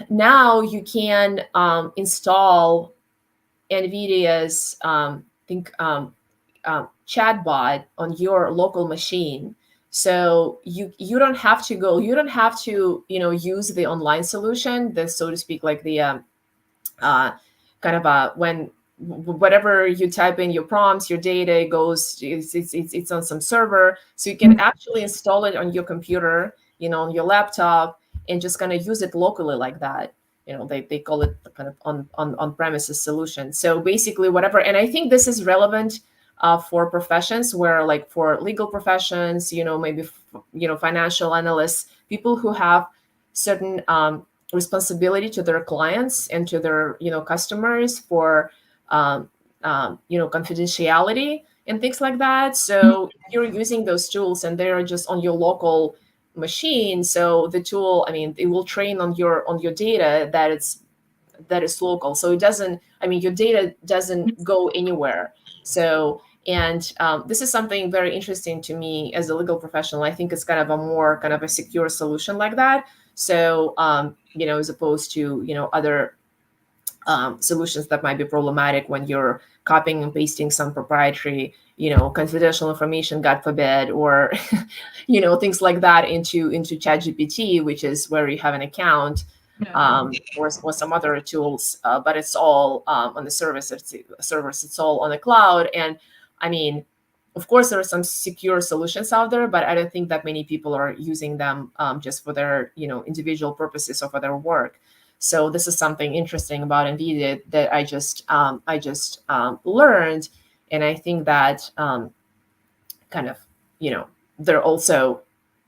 now you can install NVIDIA's think chatbot on your local machine. So you don't have to go. You don't have to use the online solution, the so to speak, like the uh, kind of when whatever you type in your prompts, your data goes. It's on some server, so you can actually install it on your computer, on your laptop, and just kind of use it locally like that. They call it the kind of on premises solution. So basically, whatever. And I think this is relevant for professions where, like, for legal professions, maybe financial analysts, people who have certain responsibility to their clients and to their customers for um, confidentiality and things like that. So you're using those tools and they're just on your local machine. So the tool, I mean, it will train on your data that is local. So it doesn't, I mean, your data doesn't go anywhere. So, and this is something very interesting to me as a legal professional. I think it's kind of a more kind of a secure solution like that. So, as opposed to, other solutions that might be problematic when you're copying and pasting some proprietary, confidential information, God forbid, or things like that into ChatGPT, which is where you have an account, Yeah. or some other tools, but it's all on the servers. It's all on the cloud, and I mean, of course, there are some secure solutions out there, but I don't think that many people are using them just for their individual purposes or for their work. So this is something interesting about NVIDIA that I just learned, and I think that kind of they're also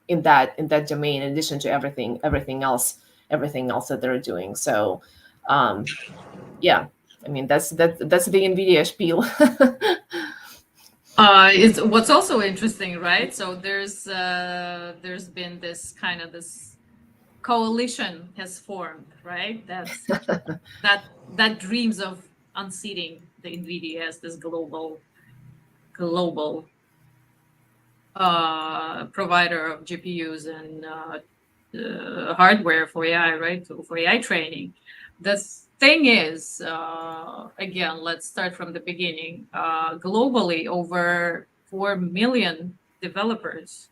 in that domain in addition to everything else that they're doing. So yeah, I mean that's the NVIDIA spiel. It's what's also interesting, right? So there's been this coalition has formed, right? That dreams of unseating the NVIDIA as this global provider of GPUs and hardware for AI, right? For AI training. The thing is, again, let's start from the beginning. Globally, over 4 million developers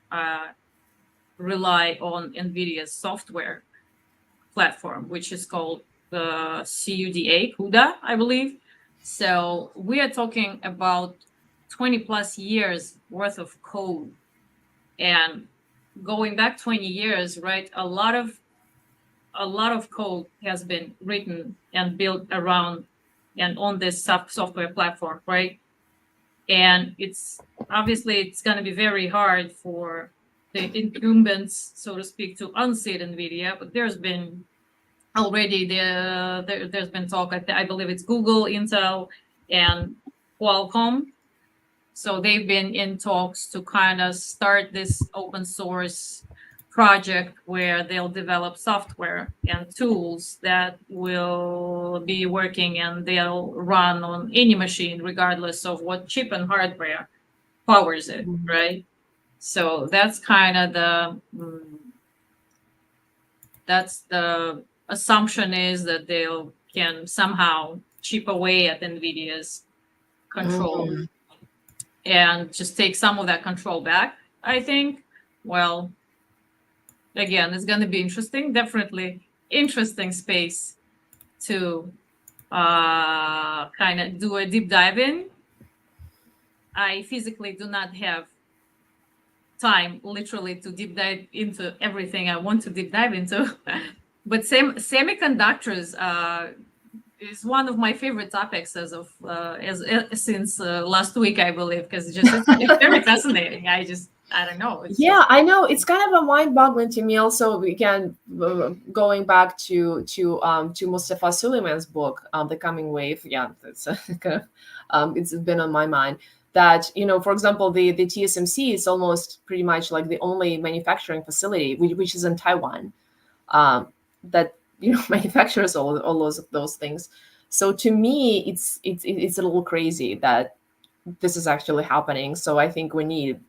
rely on NVIDIA's software platform, which is called the CUDA, I believe. So we are talking about 20 plus years worth of code. And going back 20 years, right, a lot of code has been written and built around and on this software platform, right? And it's going to be very hard for the incumbents, so to speak, to unseat NVIDIA. But there's been already there's been talk. I believe it's Google, Intel, and Qualcomm. So they've been in talks to kind of start this open source project where they'll develop software and tools that will be working and they'll run on any machine, regardless of what chip and hardware powers it, right? So that's kind of that's the assumption, is that they'll can somehow chip away at NVIDIA's control and just take some of that control back, I think. Well, again, it's going to be interesting, definitely interesting space to kind of do a deep dive in. I physically do not have time literally to deep dive into everything I want to deep dive into. But semiconductors is one of my favorite topics as of since last week, I believe, because it's very fascinating. I don't know. Yeah, I know it's kind of a mind-boggling to me. Also, again, going back to Mustafa Suleiman's book, The Coming Wave. Yeah, that's kind of it's been on my mind. That for example, the TSMC is almost pretty much like the only manufacturing facility which is in Taiwan, that manufactures all those things. So to me, it's a little crazy that this is actually happening. So I think we need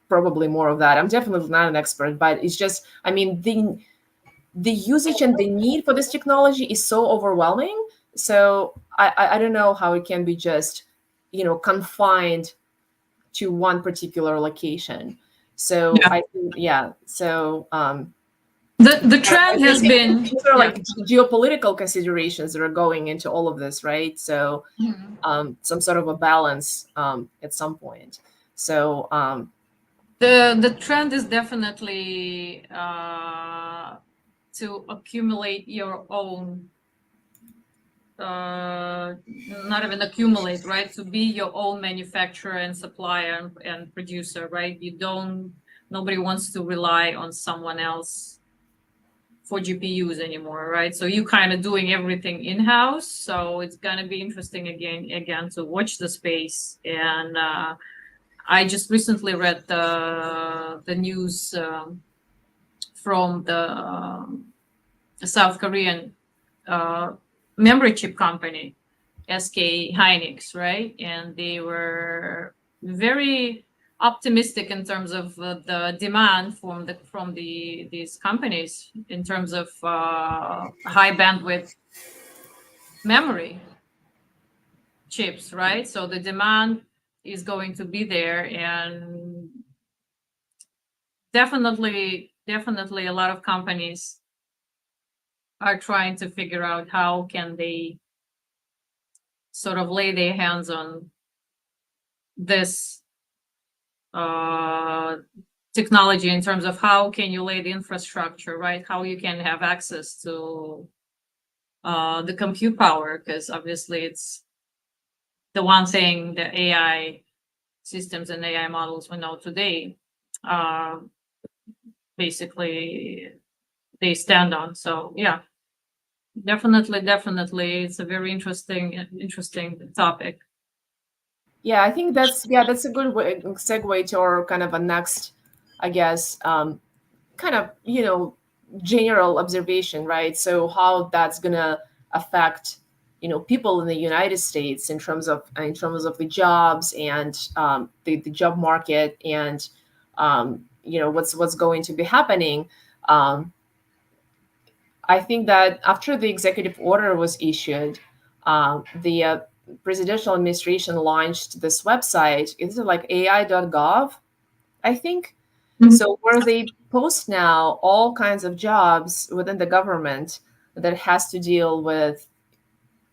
probably more of that. I'm definitely not an expert, but it's just, I mean, the usage and the need for this technology is so overwhelming. So I don't know how it can be just confined to one particular location. So Yeah. I think, yeah. So The trend has think been these are like geopolitical considerations that are going into all of this, right? So some sort of a balance at some point. So the trend is definitely to accumulate your own, not even accumulate, right? To be your own manufacturer and supplier and producer, right? Nobody wants to rely on someone else for GPUs anymore, right? So you kind of doing everything in-house. So it's gonna be interesting again to watch the space. And I just recently read the news from the South Korean memory chip company, SK Hynix, right? And they were very optimistic in terms of the demand from these companies in terms of high bandwidth memory chips, right? So the demand is going to be there, and definitely a lot of companies are trying to figure out how can they sort of lay their hands on this uh, technology in terms of how can you lay the infrastructure, right? How you can have access to the compute power, because obviously it's the one thing the AI systems and AI models we know today uh, basically they stand on. So yeah, definitely, it's a very interesting topic. Yeah, I think that's a good segue to our kind of a next, I guess, kind of general observation, right? So how that's gonna affect people in the United States in terms of the jobs and the job market and what's going to be happening. Um, I think that after the executive order was issued, the presidential administration launched this website. It's like AI.gov, I think. So where they post now all kinds of jobs within the government that has to deal with,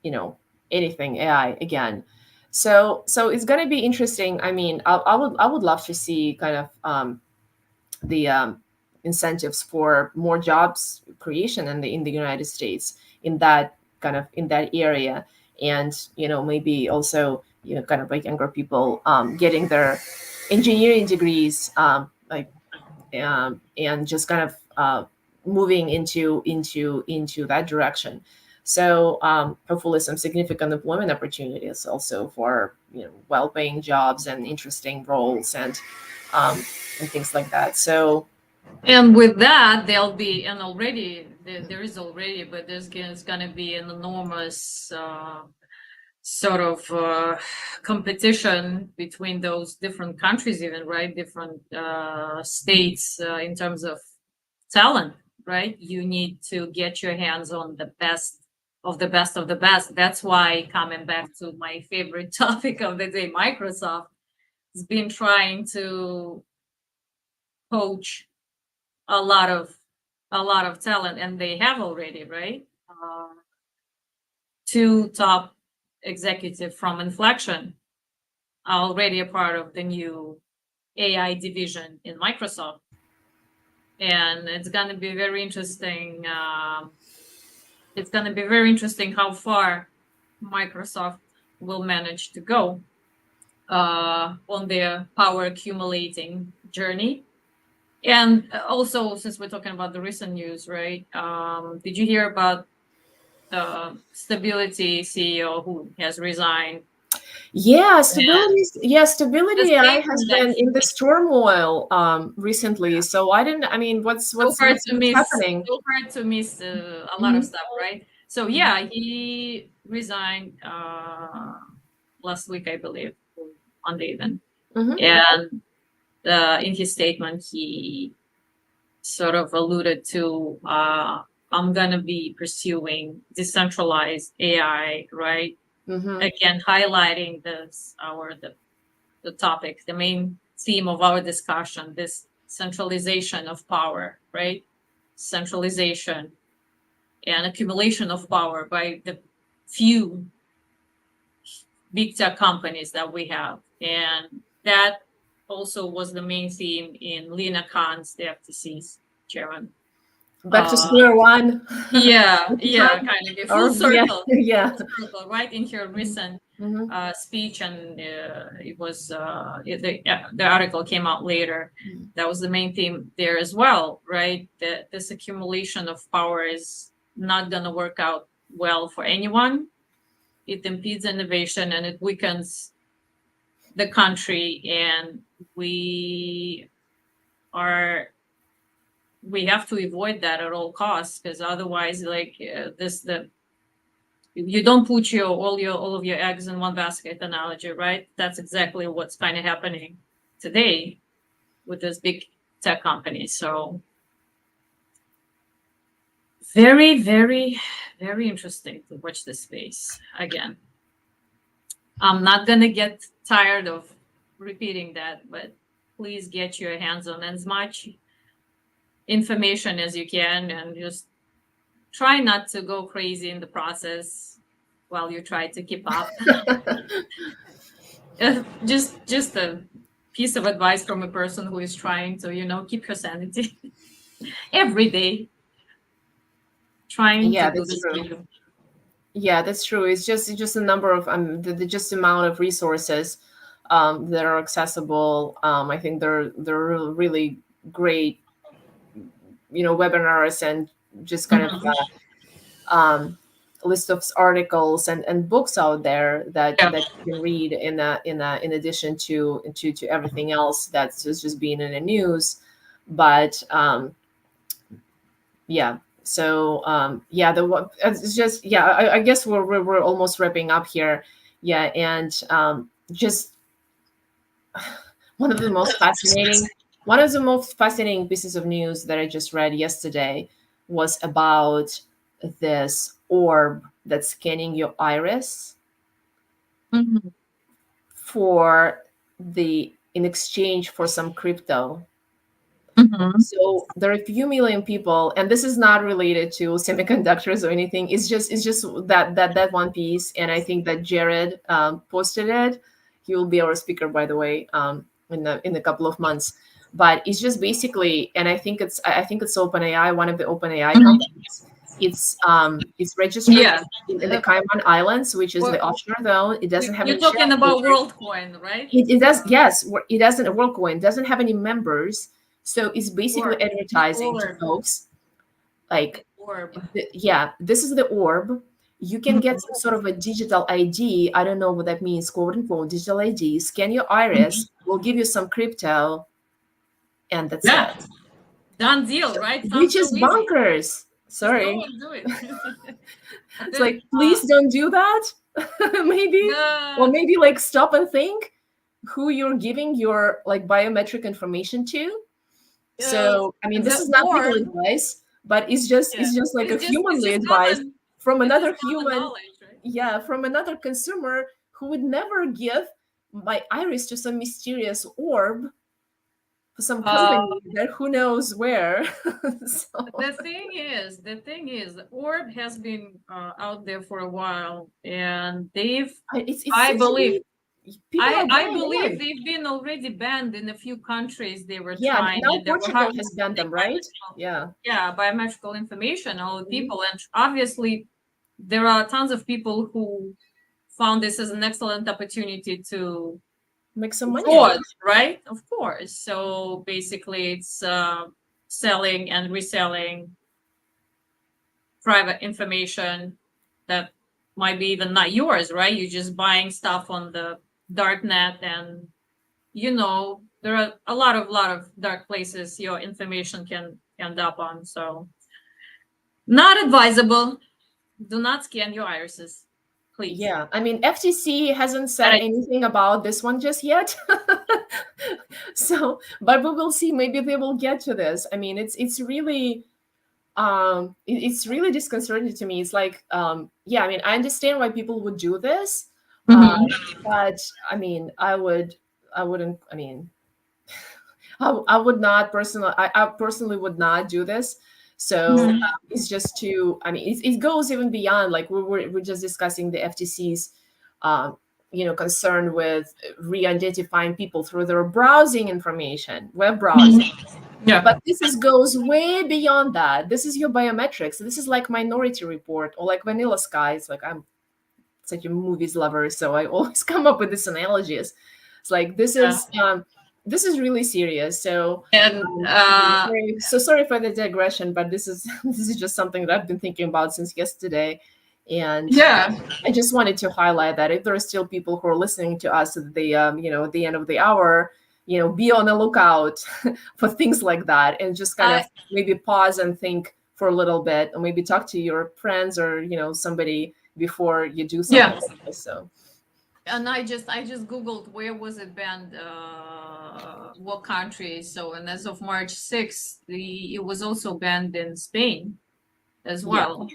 you know, anything AI again. So it's going to be interesting. I mean, I would love to see kind of the incentives for more jobs creation in the United States in that kind of in that area, and maybe also kind of like younger people getting their engineering degrees, and just kind of moving into that direction. So hopefully some significant employment opportunities also for well-paying jobs and interesting roles um, and things like that. So And with that, there'll be, and already there is already, but there's going to be an enormous sort of competition between those different countries, even, right? Different states in terms of talent, right? You need to get your hands on the best of the best of the best. That's why, coming back to my favorite topic of the day, Microsoft has been trying to poach a lot of talent, and they have already, right? Two top executive from Inflection are already a part of the new AI division in Microsoft, and it's going to be very interesting. It's going to be very interesting how far Microsoft will manage to go on their power accumulating journey. And also, since we're talking about the recent news, right? Did you hear about the Stability CEO who has resigned? And the Stability AI statement has that been he in made, this turmoil recently. So I mean, what's so what's hard what's, to what's miss, happening? a lot of Hmm. stuff, right? So yeah, he resigned last week, I believe, or Monday even. Hmm. And in his statement, he sort of alluded to I'm gonna be pursuing decentralized AI, right? Hmm. Again, highlighting the topic, the main theme of our discussion, this centralization of power, right? Centralization and accumulation of power by the few big tech companies that we have. And that also was the main theme in Lena Khan's, the FTC's chairman. Back to Uh, square one. yeah, kind of a Or yeah, yeah. full circle, right? In her Hmm. recent Hmm. speech, and it was the article came out later. That was the main theme there as well, right? That this accumulation of power is not going to work out well for anyone. It impedes innovation and it weakens the country, and we are we have to avoid that at all costs, because otherwise, like this the you don't put all of your eggs in one basket analogy, right? That's exactly what's kind of happening today with this big tech company. So very Very interesting to watch this space again. I'm not gonna get tired of repeating that, but please get your hands on as much information as you can and just try not to go crazy in the process while you try to keep up. Just a piece of advice from a person who is trying to, keep her sanity every day, trying to Yeah, do that's this true. video. Yeah, that's true. It's just a number of the just amount of resources that are accessible. I think they're really great, webinars and just kind of Mhm. um, list of articles and books out there that Yeah. you can read in addition to everything else that's just being in the news. But yeah, so yeah, it's just yeah. I guess we're almost wrapping up here. Yeah, and just one of the most fascinating one of the most fascinating pieces of news that I just read yesterday was about this orb that's scanning your iris Mhm. for the in exchange for some crypto. Mhm. So there are a few million people, and this is not related to semiconductors or anything. It's just that one piece, and I think that Jared posted it. He will be our speaker, by the way, in a couple of months. But it's just basically, and I think it's OpenAI, one of the OpenAI Mhm. companies. It's registered Yeah. in the Uh, Cayman Islands, which is the well, offshore zone. It doesn't have you're any talking about shareholders. WorldCoin, right? It does, yes, it doesn't, WorldCoin doesn't have any members. So it's basically Orb, the advertising to orb, folks the like, orb. yeah, this is the orb. You can get Mhm. some sort of a digital ID. I don't know what that means, quote unquote, digital ID. Scan your iris, Mhm. we'll give you some crypto, and that's Yeah, it. done deal, right? Sounds Which so is easy. bonkers. Just go Sorry. and do it. And It's then like, please don't do that. Maybe. Or the maybe like stop and think who you're giving your like biometric information to. uh, So, I mean, this the is not legal orb. advice, but it's just Yeah, it's just like a it's humanly just advice common. from It's just another common human, knowledge, right? yeah, from another consumer who would never give my iris to some mysterious orb for some Uh, company that who knows where. So the thing is, the orb has been out there for a while, and they've, it I seems to believe, be people I are I buying believe orb. they've been already banned in a few countries. They were Yeah, trying, now and they were Portugal hard to has banned take them, right? Yeah. biometrical information on all the Mhm. people, and obviously there are tons of people who found this as an excellent opportunity to Make some money out of fraud, it. right? Of course. So basically, it's selling and reselling private information that might be even not yours, right? You're just buying stuff on the dark net, and there are a lot of dark places your information can end up on. So not advisable. Do not scan your irises, please. Yeah, I mean, FTC hasn't And said anything about this one just yet. So, but we will see. Maybe they will get to this. I mean, it's really it's really disconcerting to me. It's like yeah, I mean, I understand why people would do this, uh, Mhm. but I mean, I wouldn't. I mean, I would not personally. I personally would not do this. So Mhm. it's just too. I mean, it goes even beyond. Like we're just discussing the FTC's, um, concern with re-identifying people through their browsing information, web browsing. Mhm. Yeah. But goes way beyond that. This is your biometrics. This is like Minority Report or like Vanilla Sky. It's like I'm such a movies lover, so I always come up with these analogies. It's like Yeah. this is really serious. So And sorry for the digression, but this is this is just something that I've been thinking about since yesterday, and yeah. I just wanted to highlight that if there are still people who are listening to us at the at the end of the hour, be on the lookout for things like that, and just kind I of maybe pause and think for a little bit, or maybe talk to your friends or somebody before you do something yeah. like this. So And I just googled where was it banned, what country. So, and as of March 6th, it was also banned in Spain as yeah, well.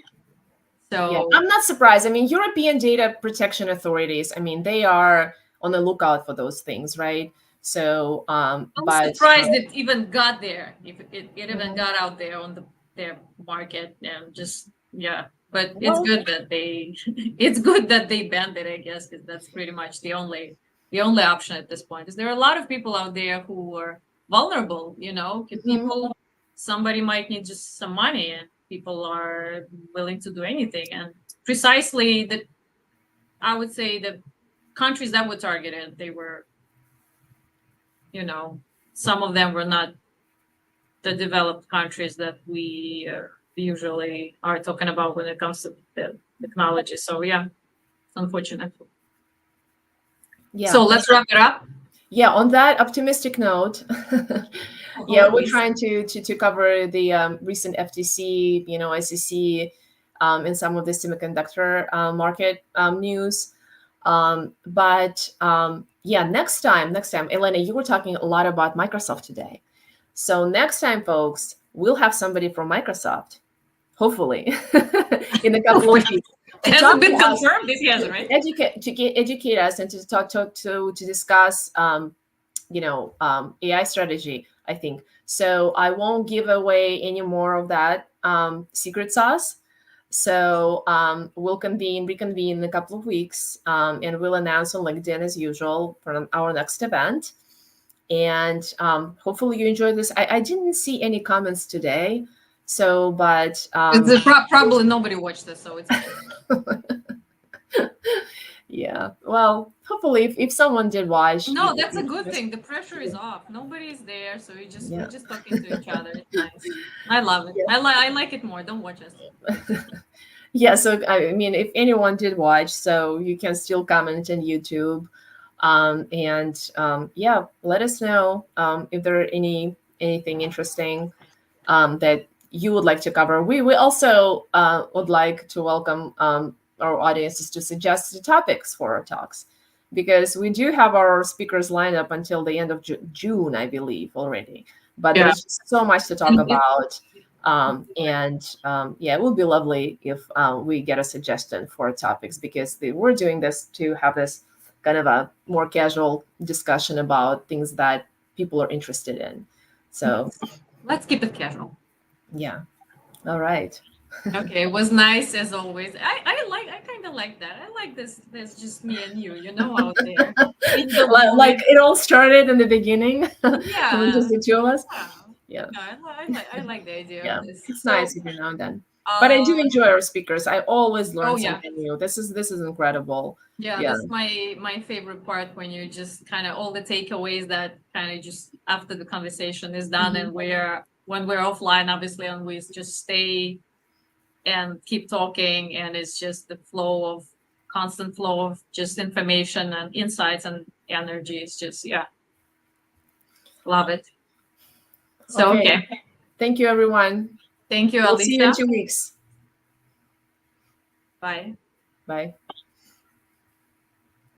Yeah, So I'm not surprised. I mean, European data protection authorities, I mean, they are on the lookout for those things, right? So, I'm but surprised it even got there. If it even mhm. got out there on their market and just yeah. But it's Well, good that they it's good that they banned it, I guess, because that's pretty much the only option at this point. Because there are a lot of people out there who are vulnerable, mhm. people somebody might need just some money and people are willing to do anything. And precisely the I would say the countries that were targeted, they were, you know, some of them were not the developed countries that we usually are talking about when it comes to the technology. So yeah, it's unfortunate. Yeah. So let's wrap it up. Yeah, on that optimistic note, yeah, we're Always. trying to cover the recent FTC, SEC, and some of the semiconductor market news. But yeah, next time, Elena, you were talking a lot about Microsoft today. So next time, folks, we'll have somebody from Microsoft, hopefully, in a couple of weeks It to hasn't talk to been us, confirmed. This has, to right? educate us, and to to discuss AI strategy, I think. So I won't give away any more of that secret sauce. So we'll reconvene in a couple of weeks, and we'll announce on LinkedIn as usual for our next event. And hopefully you enjoyed this. I didn't see any comments today, so but Probably nobody watched this, so it's okay. yeah. Well, hopefully if someone did watch, No, that's a good just thing. The pressure is off. Nobody's there, so we're yeah. just talking to each other. It's nice. I love it. Yeah. I like it more. Don't watch us. Yeah, so I mean, if anyone did watch, so you can still comment on YouTube, and yeah, let us know if there are anything interesting that you would like to cover. We also would like to welcome our audiences to suggest the topics for our talks, because we do have our speakers lined up until the end of June, I believe, already. But Yeah. there's just so much to talk about. And yeah, it would be lovely if we get a suggestion for topics, because we're doing this to have this kind of a more casual discussion about things that people are interested in. So Let's keep it casual. yeah. All right. Okay, it was nice as always. I kind of like that. I like this. There's just me and you, out there in the Like moment. it all started in the beginning when just Yeah, the two of us. yeah, Yeah. yeah. I like the idea Yeah. of this. It's So, nice every now and then. But I uh, do enjoy our speakers. I always learn oh yeah, something new. This is incredible. yeah. Yeah. That's my favorite part when you just kind of all the takeaways that kind of just after the conversation is done Mhm. and when we're offline, obviously, and we just stay and keep talking, and it's just the constant flow of just information and insights and energy. It's just yeah, love it. So Okay. okay, Thank you, everyone. thank you, We'll see you in Alisa. 2 weeks. Bye. Bye.